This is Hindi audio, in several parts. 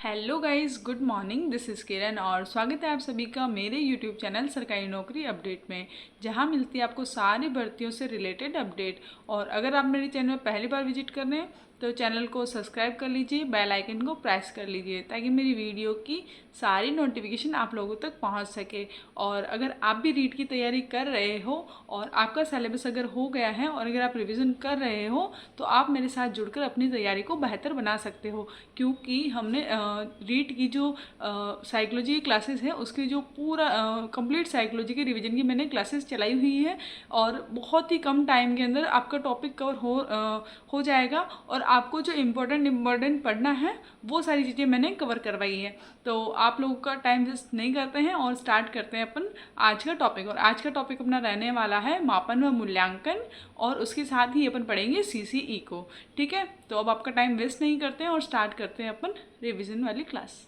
Hello guys, good morning. This is Kiran और स्वागत है आप सभी का मेरे यूट्यूब चैनल सरकारी नौकरी अपडेट में, जहां मिलती है आपको सारी भर्तियों से रिलेटेड अपडेट। और अगर आप मेरे चैनल में पहली बार विजिट कर रहे हैं तो चैनल को सब्सक्राइब कर लीजिए, बेल आइकन को प्रेस कर लीजिए ताकि मेरी वीडियो की सारी नोटिफिकेशन आप लोगों तक पहुंच सके। और अगर आप भी रीट की तैयारी कर रहे हो और आपका सिलेबस अगर हो गया है और अगर आप रिवीजन कर रहे हो तो आप मेरे साथ जुड़कर अपनी तैयारी को बेहतर बना सकते हो, क्योंकि हमने रीट की जो साइकोलॉजी की क्लासेस है उसकी जो पूरा कंप्लीट साइकोलॉजी के रिवीजन की मैंने क्लासेस चलाई हुई है और बहुत ही कम टाइम के अंदर आपका टॉपिक कवर हो जाएगा और आपको जो इम्पोर्टेंट पढ़ना है वो सारी चीज़ें मैंने कवर करवाई है। तो आप लोगों का टाइम वेस्ट नहीं करते हैं और स्टार्ट करते हैं अपन आज का टॉपिक। और आज का टॉपिक अपना रहने वाला है मापन व मूल्यांकन, और उसके साथ ही अपन पढ़ेंगे सीसीई को। ठीक है, तो अब आपका टाइम वेस्ट नहीं करते हैं और स्टार्ट करते हैं अपन रिवीजन वाली क्लास।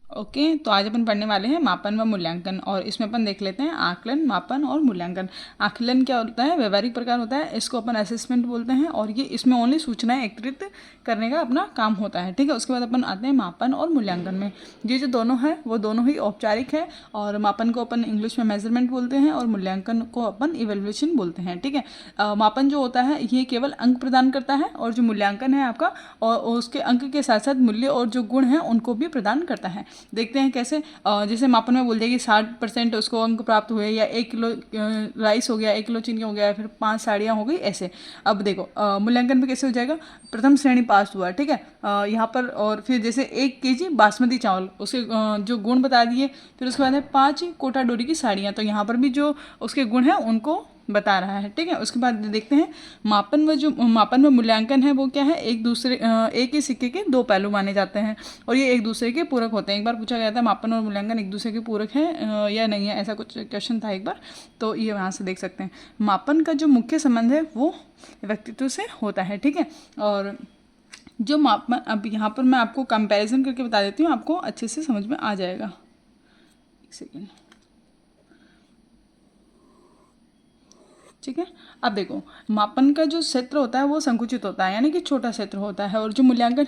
ओके तो आज अपन पढ़ने वाले हैं मापन व मूल्यांकन, और इसमें अपन देख लेते हैं आकलन, मापन और मूल्यांकन। आकलन क्या होता है? व्यवहारिक प्रकार होता है, इसको अपन असेसमेंट बोलते हैं, और ये इसमें ओनली सूचनाएं एकत्रित करने का अपना काम होता है। ठीक है, उसके बाद अपन आते हैं मापन और मूल्यांकन में। ये जो दोनों है वो दोनों ही औपचारिक है, और मापन को अपन इंग्लिश में मेजरमेंट बोलते हैं और मूल्यांकन को अपन इवेल्युएशन बोलते हैं। ठीक है, मापन जो होता है ये केवल अंक प्रदान करता है, और जो मूल्यांकन है आपका और उसके अंक के साथ साथ मूल्य और जो गुण हैं उनको भी प्रदान करता है। देखते हैं कैसे। जैसे मापन में बोल दिया कि 60% उसको अंक प्राप्त हुए, या 1 किलो राइस हो गया, 1 किलो चीनी हो गया, फिर 5 साड़ियाँ हो गई, ऐसे। अब देखो मूल्यांकन में कैसे हो जाएगा? प्रथम श्रेणी पास हुआ, ठीक है, यहाँ पर। और फिर जैसे 1 केजी बासमती चावल, उसके जो गुण बता दिए। फिर उसके बाद है 5 कोटा डोरी की साड़ियाँ, तो यहाँ पर भी जो उसके गुण हैं उनको बता रहा है। ठीक है, उसके बाद देखते हैं मापन व मूल्यांकन है वो क्या है? एक ही सिक्के के दो पहलू माने जाते हैं, और ये एक दूसरे के पूरक होते हैं। एक बार पूछा गया था मापन और मूल्यांकन एक दूसरे के पूरक है या नहीं है, ऐसा कुछ क्वेश्चन था एक बार, तो ये वहाँ से देख सकते हैं। मापन का जो मुख्य संबंध है वो व्यक्तित्व से होता है। ठीक है, और जो मापन, अब यहाँ पर मैं आपको कंपैरिजन करके बता देती हूँ, आपको अच्छे से समझ में आ जाएगा। एक सेकेंड। ठीक है, अब देखो मापन का जो क्षेत्र होता है वो संकुचित होता है, यानी कि छोटा क्षेत्र होता है, और जो मूल्यांकन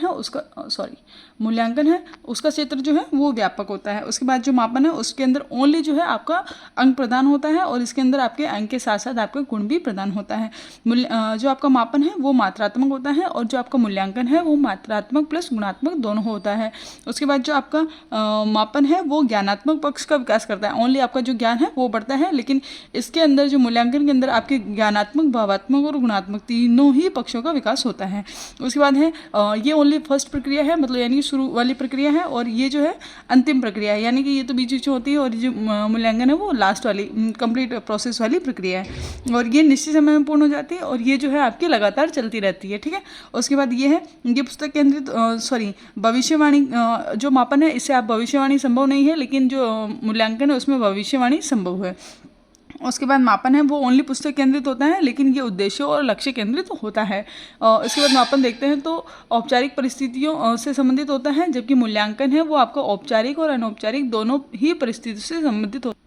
है उसका क्षेत्र जो है वो व्यापक होता है। उसके बाद जो मापन है उसके अंदर ओनली जो है आपका अंक प्रदान होता है, और इसके अंदर आपके अंक के साथ साथ आपका गुण भी प्रदान होता है। जो आपका मापन है वो मात्रात्मक होता है, और जो आपका मूल्यांकन है वो मात्रात्मक प्लस गुणात्मक दोनों होता है। उसके बाद जो आपका मापन है वो ज्ञानात्मक पक्ष का विकास करता है, ओनली आपका जो ज्ञान है वो बढ़ता है, लेकिन इसके अंदर जो मूल्यांकन के अंदर आपके ज्ञानात्मक, भावात्मक और गुणात्मक तीनों ही पक्षों का विकास होता है। उसके बाद है ये ओनली फर्स्ट प्रक्रिया है, मतलब यानी कि शुरू वाली प्रक्रिया है, और ये जो है अंतिम प्रक्रिया है, यानी कि ये तो बीच बीच में होती है, और जो मूल्यांकन है वो लास्ट वाली कंप्लीट प्रोसेस वाली प्रक्रिया है, और ये निश्चित समय में पूर्ण हो जाती है, और ये जो है आपकी लगातार चलती रहती है। ठीक है, उसके बाद ये है, ये पुस्तक केंद्रित भविष्यवाणी जो मापन है इससे आप भविष्यवाणी संभव नहीं है, लेकिन जो मूल्यांकन है उसमें भविष्यवाणी संभव है। उसके बाद मापन है वो ओनली पुस्तक केंद्रित होता है, लेकिन ये उद्देश्यों और लक्ष्य केंद्रित होता है। इसके बाद मापन देखते हैं तो औपचारिक परिस्थितियों से संबंधित होता है, जबकि मूल्यांकन है वो आपका औपचारिक और अनौपचारिक दोनों ही परिस्थितियों से संबंधित होता है।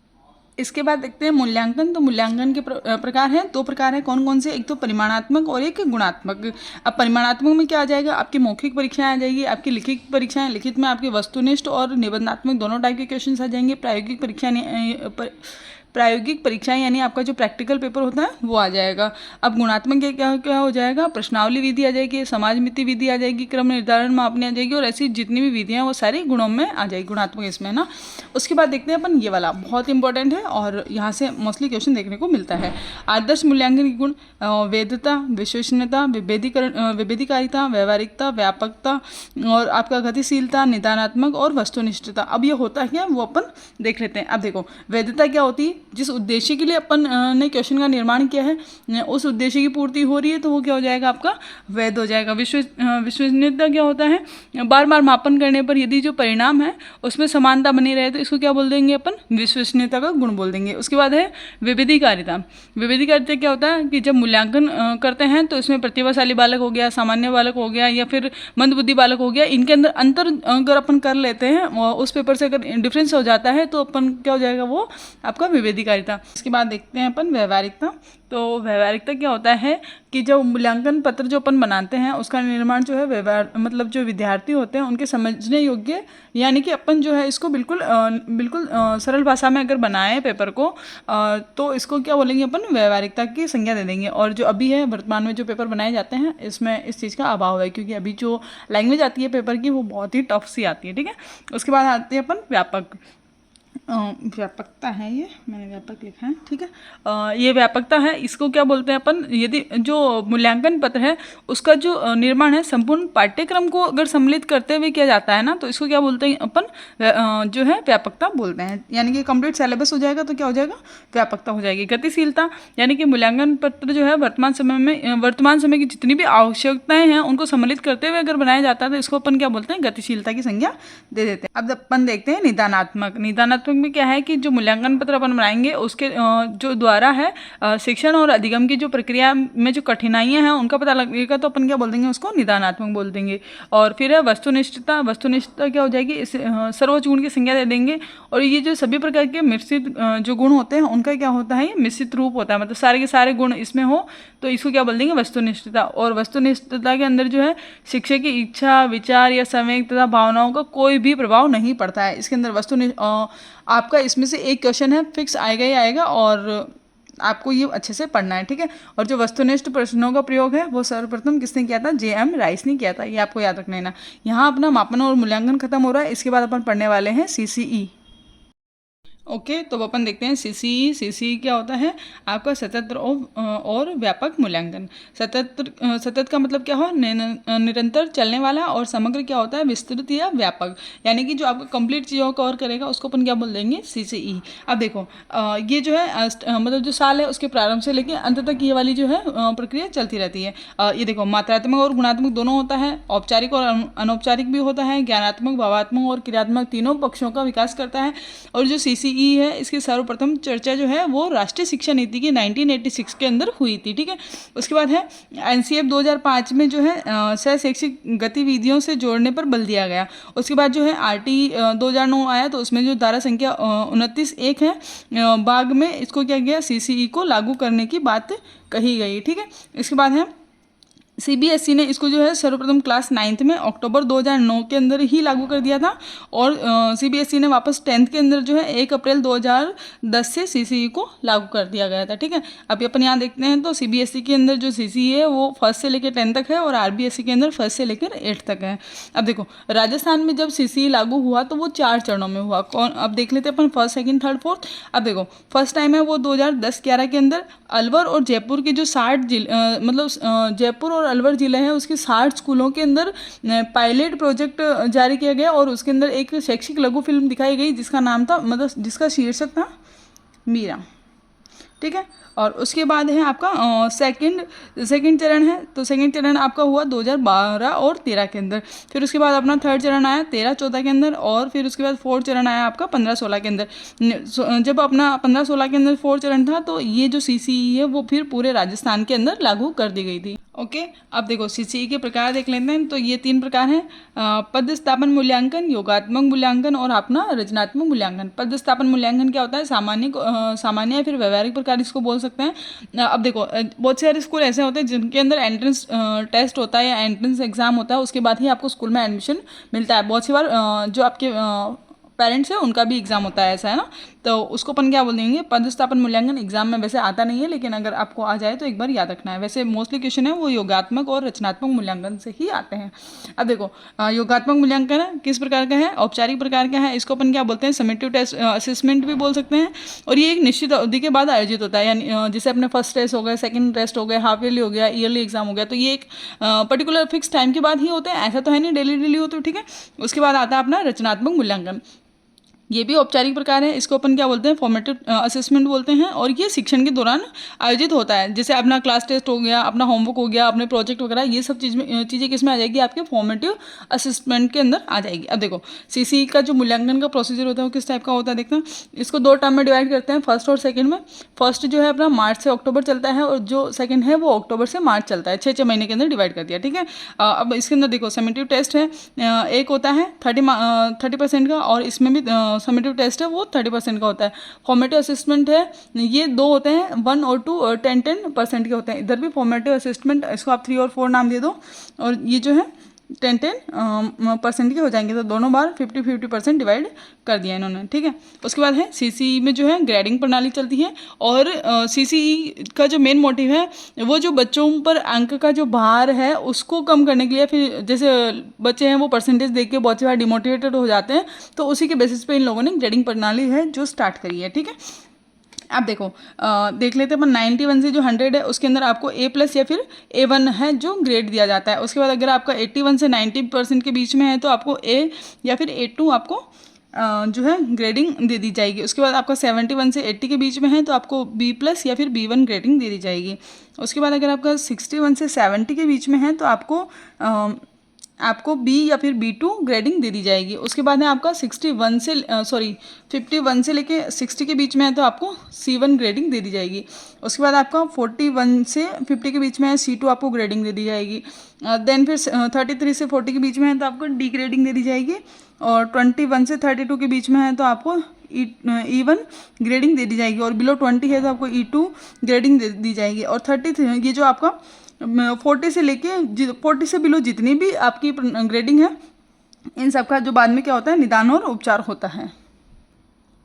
इसके बाद देखते हैं मूल्यांकन। तो मूल्यांकन के प्रकार हैं, 2 प्रकार हैं। कौन कौन से? एक तो परिमाणात्मक और एक गुणात्मक। अब परिमाणात्मक में क्या आ जाएगा? आपकी मौखिक परीक्षाएं आ जाएगी, आपकी लिखित परीक्षाएं, लिखित में आपके वस्तुनिष्ठ और निबंधात्मक दोनों टाइप के क्वेश्चन आ जाएंगे। प्रायोगिक परीक्षाएं यानी आपका जो प्रैक्टिकल पेपर होता है वो आ जाएगा। अब गुणात्मक क्या क्या हो जाएगा? प्रश्नावली विधि आ जाएगी, समाज मिति विधि आ जाएगी, क्रम निर्धारण मापनी आ जाएगी, और ऐसी जितनी भी विधियां वो सारी गुणों में आ जाएगी, गुणात्मक इसमें ना। उसके बाद देखते हैं अपन ये वाला, बहुत इंपॉर्टेंट है और यहाँ से मोस्टली क्वेश्चन देखने को मिलता है। आदर्श मूल्यांकन के गुण: वैधता, विश्वसनीयता, विभेदीकारिता, व्यवहारिकता, व्यापकता, और आपका गतिशीलता, निदानात्मक और वस्तुनिष्ठता। अब ये होता है वो अपन देख लेते हैं। अब देखो वैधता क्या होती है? जिस उद्देश्य के लिए अपन ने क्वेश्चन का निर्माण किया है उस उद्देश्य की पूर्ति हो रही है तो वो क्या हो जाएगा? आपका वैध हो जाएगा। विश्वसनीयता क्या होता है? बार बार मापन करने पर यदि जो परिणाम है उसमें समानता बनी रहे तो इसको क्या बोल देंगे अपन? विश्वसनीयता का गुण बोल देंगे। उसके बाद है विविधिकारिता। विविधिकारिता क्या होता है कि जब मूल्यांकन करते हैं तो इसमें प्रतिभाशाली बालक हो गया, सामान्य बालक हो गया, या फिर मंदबुद्धि बालक हो गया, इनके अंदर अंतर अगर अपन कर लेते हैं उस पेपर से अगर डिफरेंस हो जाता है तो अपन क्या हो जाएगा? वो आपका संवेदीकारिता। इसके बाद देखते हैं अपन व्यवहारिकता। तो व्यवहारिकता क्या होता है कि जो मूल्यांकन पत्र जो अपन बनाते हैं उसका निर्माण जो है व्यवहार मतलब जो विद्यार्थी होते हैं उनके समझने योग्य, यानी कि अपन जो है इसको बिल्कुल सरल भाषा में अगर बनाए पेपर को तो इसको क्या बोलेंगे अपन व्यवहारिकता की संज्ञा दे देंगे। और जो अभी है वर्तमान में जो पेपर बनाए जाते हैं इसमें इस चीज़ का अभाव है, क्योंकि अभी जो लैंग्वेज आती है पेपर की वो बहुत ही टफ सी आती है। ठीक है, उसके बाद आते हैं अपन व्यापक। व्यापकता है, ये मैंने व्यापक लिखा है। ठीक है, ये व्यापकता है। इसको क्या बोलते हैं अपन, यदि जो मूल्यांकन पत्र है उसका जो निर्माण है संपूर्ण पाठ्यक्रम को अगर सम्मिलित करते हुए किया जाता है ना, तो इसको क्या बोलते हैं अपन जो है व्यापकता बोलते हैं। यानी कि कंप्लीट सिलेबस हो जाएगा तो क्या हो जाएगा, व्यापकता हो जाएगी। गतिशीलता, यानी कि मूल्यांकन पत्र जो है वर्तमान समय की जितनी भी आवश्यकताएं हैं उनको सम्मिलित करते हुए अगर बनाया जाता है तो इसको अपन क्या बोलते हैं, गतिशीलता की संज्ञा दे देते हैं। अब अपन देखते हैं निदानात्मक में क्या है कि जो मूल्यांकन पत्र अपन बनाएंगे उसके जो द्वारा है शिक्षण और अधिगम की जो प्रक्रिया में जो कठिनाइयां हैं उनका पता लगेगा तो अपन क्या बोल देंगे, उसको निदानात्मक बोल देंगे। और फिर है वस्तुनिष्ठता। वस्तुनिष्ठता क्या हो जाएगी, इस सर्वोच्च गुण की संज्ञा दे देंगे। और ये जो सभी प्रकार के मिश्रित जो गुण होते हैं उनका क्या होता है, ये मिश्रित रूप होता है, मतलब सारे के सारे गुण इसमें हो तो इसको क्या बोल देंगे, वस्तुनिष्ठता। और वस्तुनिष्ठता के अंदर जो है शिक्षक की इच्छा, विचार या संवेग तथा भावनाओं का कोई भी प्रभाव नहीं पड़ता है। इसके अंदर आपका इसमें से एक क्वेश्चन है फिक्स आएगा ही आएगा और आपको ये अच्छे से पढ़ना है। ठीक है, और जो वस्तुनिष्ठ प्रश्नों का प्रयोग है वो सर्वप्रथम किसने किया था, J.M. राइस ने किया था। ये आपको याद रखना है ना। यहाँ अपना मापन और मूल्यांकन खत्म हो रहा है। इसके बाद अपन पढ़ने वाले हैं CCE। ओके, तो अपन देखते हैं CCE क्या होता है, आपका सतत और व्यापक मूल्यांकन। सतत का मतलब क्या हो, निरंतर चलने वाला, और समग्र क्या होता है, विस्तृत या व्यापक, यानी कि जो आपको कंप्लीट चीज़ों को कवर करेगा उसको अपन क्या बोल देंगे, CCE। अब देखो ये जो है मतलब जो साल है उसके प्रारंभ से लेकर अंत तक ये वाली जो है प्रक्रिया चलती रहती है। ये देखो मात्रात्मक और गुणात्मक दोनों होता है, औपचारिक और अनौपचारिक भी होता है, ज्ञानात्मक, भावात्मक और क्रियात्मक तीनों पक्षों का विकास करता है। और जो CCE है इसकी सर्वप्रथम चर्चा जो है वो राष्ट्रीय शिक्षा नीति की 1986 के अंदर हुई थी। ठीक है, उसके बाद है NCF 2005 में जो है सह शैक्षिक गतिविधियों से जोड़ने पर बल दिया गया। उसके बाद जो है RT 2009 आया तो उसमें जो धारा संख्या 29(1) है भाग में इसको क्या गया, CCE को लागू करने की बात कही गई। ठीक है, इसके बाद है CBSE ने इसको जो है सर्वप्रथम क्लास 9th में अक्टूबर 2009 के अंदर ही लागू कर दिया था। और CBSE ने वापस 10th के अंदर जो है 1 अप्रैल 2010 से CCE को लागू कर दिया गया था। ठीक है, अभी अपन यहाँ देखते हैं तो CBSE के अंदर जो CCE है वो 1st से लेकर 10th तक है और RBSE के अंदर 1st से लेकर 8th तक है। अब देखो राजस्थान में जब CCE लागू हुआ तो वो 4 चरणों में हुआ। कौन, अब देख लेते हैं अपन 1st, 2nd, 3rd, 4th। अब देखो फर्स्ट टाइम है वो 2010-11 के अंदर अलवर और जयपुर के जो 60 मतलब जयपुर और अलवर जिले हैं उसके 60 स्कूलों के अंदर पायलट प्रोजेक्ट जारी किया गया और उसके अंदर एक शैक्षिक लघु फिल्म दिखाई गई जिसका नाम था, मतलब जिसका शीर्षक था मीरा। ठीक है, और उसके बाद है आपका सेकंड चरण है। तो सेकंड चरण आपका हुआ 2012 और 13 के अंदर। फिर उसके बाद अपना थर्ड चरण आया 13-14 के अंदर, और फिर उसके बाद फोर्थ चरण आया आपका 15-16 के अंदर। जब अपना 15-16 के अंदर फोर्थ चरण था तो ये जो CCE है वो फिर पूरे राजस्थान के अंदर लागू कर दी गई थी। ओके, अब देखो CCE के प्रकार देख लेते हैं। तो ये 3 प्रकार हैं, पद स्थापन मूल्यांकन, योगात्मक मूल्यांकन और अपना रचनात्मक मूल्यांकन। पद स्थापन मूल्यांकन क्या होता है, सामान्य या फिर व्यवहारिक प्रकार इसको बोल सकते हैं। अब देखो बहुत सारे स्कूल ऐसे होते हैं जिनके अंदर एंट्रेंस टेस्ट होता है या एंट्रेंस एग्जाम होता है, उसके बाद ही आपको स्कूल में एडमिशन मिलता है। बहुत सी बार जो आपके पेरेंट्स है उनका भी एग्जाम होता है, ऐसा है ना, तो उसको अपन क्या बोल देंगे, पदस्थापन मूल्यांकन। एग्जाम में वैसे आता नहीं है लेकिन अगर आपको आ जाए तो एक बार याद रखना है। वैसे मोस्टली क्वेश्चन है वो योगात्मक और रचनात्मक मूल्यांकन से ही आते हैं। अब देखो योगात्मक मूल्यांकन किस प्रकार का है, औपचारिक प्रकार का है। इसको अपन क्या बोलते हैं, समेटिव टेस्ट असेसमेंट भी बोल सकते हैं। और ये एक निश्चित अवधि के बाद आयोजित होता है, यानी जैसे अपने फर्स्ट टेस्ट हो गए, सेकंड टेस्ट हो गए, हाफ ईयरली हो गया, ईयरली एग्जाम हो गया, तो ये एक पर्टिकुलर फिक्स टाइम के बाद ही होते हैं, ऐसा तो है नहीं डेली होते हो। ठीक है, उसके बाद आता है अपना रचनात्मक मूल्यांकन। ये भी औपचारिक प्रकार है, इसको अपन क्या बोलते हैं, फॉर्मेटिव असेसमेंट बोलते हैं। और ये शिक्षण के दौरान आयोजित होता है, जैसे अपना क्लास टेस्ट हो गया, अपना होमवर्क हो गया, अपने प्रोजेक्ट वगैरह, ये सब चीज़ें किस में आ जाएगी, आपके फॉर्मेटिव असेसमेंट के अंदर आ जाएगी। अब देखो CCE का जो मूल्यांकन का प्रोसीजर होता है वो किस टाइप का होता है, देखना इसको 2 टर्म में डिवाइड करते हैं, फर्स्ट और सेकेंड में। फर्स्ट जो है अपना मार्च से अक्टूबर चलता है और जो सेकेंड है वो अक्टूबर से मार्च चलता है, 6 महीने के अंदर डिवाइड कर दिया। ठीक है, अब इसके अंदर देखो समेटिव टेस्ट है, एक होता है 30% का, और इसमें भी समेटिव टेस्ट है वो 30% का होता है। फॉर्मेटिव असेसमेंट है, ये 2 होते हैं, 1 और 2 और 10% के होते हैं। इधर भी फॉर्मेटिव असेसमेंट, इसको आप 3 और 4 नाम दे दो, और ये जो है 10% के हो जाएंगे। तो दोनों बार 50-50% डिवाइड कर दिया इन्होंने, ठीक है। उसके बाद है सीसीई में जो है ग्रेडिंग प्रणाली चलती है, और सीसीई का जो मेन मोटिव है वो जो बच्चों पर अंक का जो भार है उसको कम करने के लिए, फिर जैसे बच्चे हैं वो परसेंटेज देख के बहुत सी बार डिमोटिवेटेड हो जाते हैं, तो उसी के बेसिस पे इन लोगों ने ग्रेडिंग प्रणाली है जो स्टार्ट करी है, ठीक है। अब देखो देख लेते हैं अपन 91 से जो 100 है उसके अंदर आपको A+ या फिर A1 है जो ग्रेड दिया जाता है। उसके बाद अगर आपका 81 से 90% के बीच में है तो आपको A या फिर A2 आपको जो है ग्रेडिंग दे दी जाएगी। उसके बाद आपका 71 से 80 के बीच में है तो आपको B+ या फिर B1 ग्रेडिंग दे दी जाएगी। उसके बाद अगर आपका 61 से 70 के बीच में है तो आपको B या फिर B2 ग्रेडिंग दे दी जाएगी। उसके बाद है आपका 51 से लेके 60 के बीच में है तो आपको C1 ग्रेडिंग दे दी जाएगी। उसके बाद आपका 41 से 50 के बीच में है C2 आपको ग्रेडिंग दे दी जाएगी। देन फिर 33 से 40 के बीच में है तो आपको D ग्रेडिंग दे दी जाएगी, और 21 से 32 के बीच में है तो आपको E1 ग्रेडिंग दे दी जाएगी, और बिलो 20 है तो आपको E2 ग्रेडिंग दे दी जाएगी। और 30 ये जो आपका 40 से लेके 40 से बिलो जितनी भी आपकी ग्रेडिंग है, इन सब का जो बाद में क्या होता है निदान और उपचार होता है।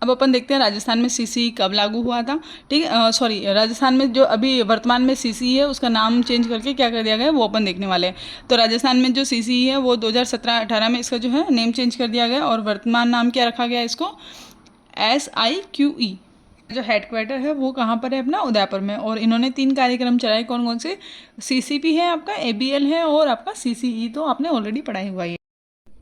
अब अपन देखते हैं राजस्थान में सीसीई कब लागू हुआ था, ठीक है। सॉरी, राजस्थान में जो अभी वर्तमान में सीसीई है उसका नाम चेंज करके क्या कर दिया गया है वो अपन देखने वाले हैं। तो राजस्थान में जो सीसीई है वो 2017-18 में इसका जो है नेम चेंज कर दिया गया, और वर्तमान नाम क्या रखा गया इसको, SIQE। जो हेडक्वार्टर है वो कहाँ पर है, अपना उदयपुर में। और इन्होंने 3 कार्यक्रम चलाए, कौन कौन से, CCP है आपका, ABL है और आपका CCE, तो आपने ऑलरेडी पढ़ाई हुआ है।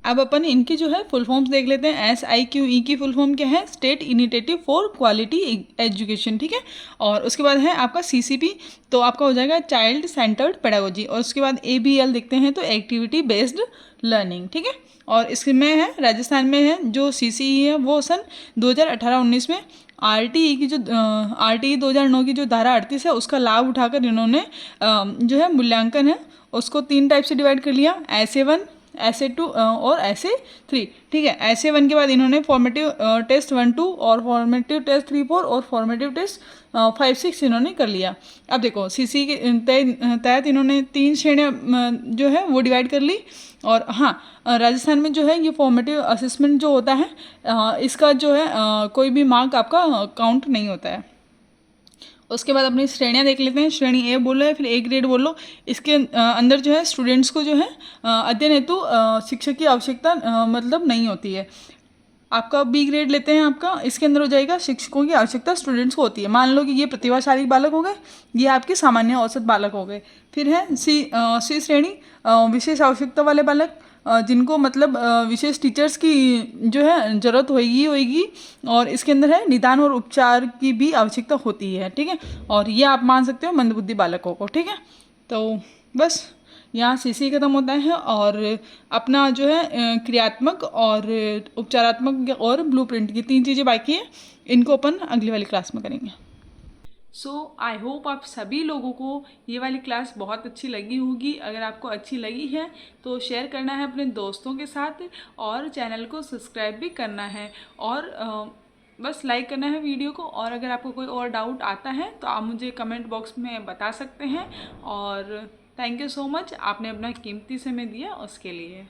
अब अपन इनकी जो है फुल फॉर्म्स देख लेते हैं। SIQE की फुल फॉर्म क्या है, state initiative for quality education, ठीक है। और उसके बाद है आपका CCP, तो आपका हो जाएगा चाइल्ड सेंटर्ड पेडागोजी। और उसके बाद ABL देखते हैं तो एक्टिविटी बेस्ड लर्निंग, ठीक है। और इसमें है राजस्थान में है जो CCE है वो सन 2018-19 में RTE की जो RTE 2009 की जो धारा 38 है उसका लाभ उठाकर इन्होंने जो है मूल्यांकन है उसको 3 टाइप से डिवाइड कर लिया, SA1, SA2 और SA3, ठीक है। SA1 के बाद इन्होंने फॉर्मेटिव टेस्ट 1-2 और फॉर्मेटिव टेस्ट 3-4 और फॉर्मेटिव टेस्ट 5-6 इन्होंने कर लिया। अब देखो CC के तहत इन्होंने 3 श्रेणियाँ जो है वो डिवाइड कर ली। और हाँ, राजस्थान में जो है ये फॉर्मेटिव असेसमेंट जो होता है इसका जो है कोई भी मार्क आपका काउंट नहीं होता है। उसके बाद अपनी श्रेणियाँ देख लेते हैं। श्रेणी A बोलो या फिर A ग्रेड बोलो, इसके अंदर जो है स्टूडेंट्स को जो है अध्ययन हेतु शिक्षक की आवश्यकता मतलब नहीं होती है। आपका B ग्रेड लेते हैं, आपका इसके अंदर हो जाएगा शिक्षकों की आवश्यकता स्टूडेंट्स को होती है। मान लो कि ये प्रतिभाशाली बालक हो गए, ये आपके सामान्य औसत बालक हो गए। फिर है C श्रेणी, विशेष आवश्यकता वाले बालक, जिनको मतलब विशेष टीचर्स की जो है ज़रूरत होगी। और इसके अंदर है निदान और उपचार की भी आवश्यकता होती है, ठीक है। और ये आप मान सकते हो मंदबुद्धि बालकों को, ठीक है। तो बस यहाँ CC खत्म होता है, और अपना जो है क्रियात्मक और उपचारात्मक और ब्लूप्रिंट की 3 चीज़ें बाकी है, इनको अपन अगली वाली क्लास में करेंगे। सो आई होप आप सभी लोगों को ये वाली क्लास बहुत अच्छी लगी होगी। अगर आपको अच्छी लगी है तो शेयर करना है अपने दोस्तों के साथ, और चैनल को सब्सक्राइब भी करना है, और बस लाइक करना है वीडियो को। और अगर आपको कोई और डाउट आता है तो आप मुझे कमेंट बॉक्स में बता सकते हैं। और थैंक यू सो मच, आपने अपना कीमती समय दिया उसके लिए।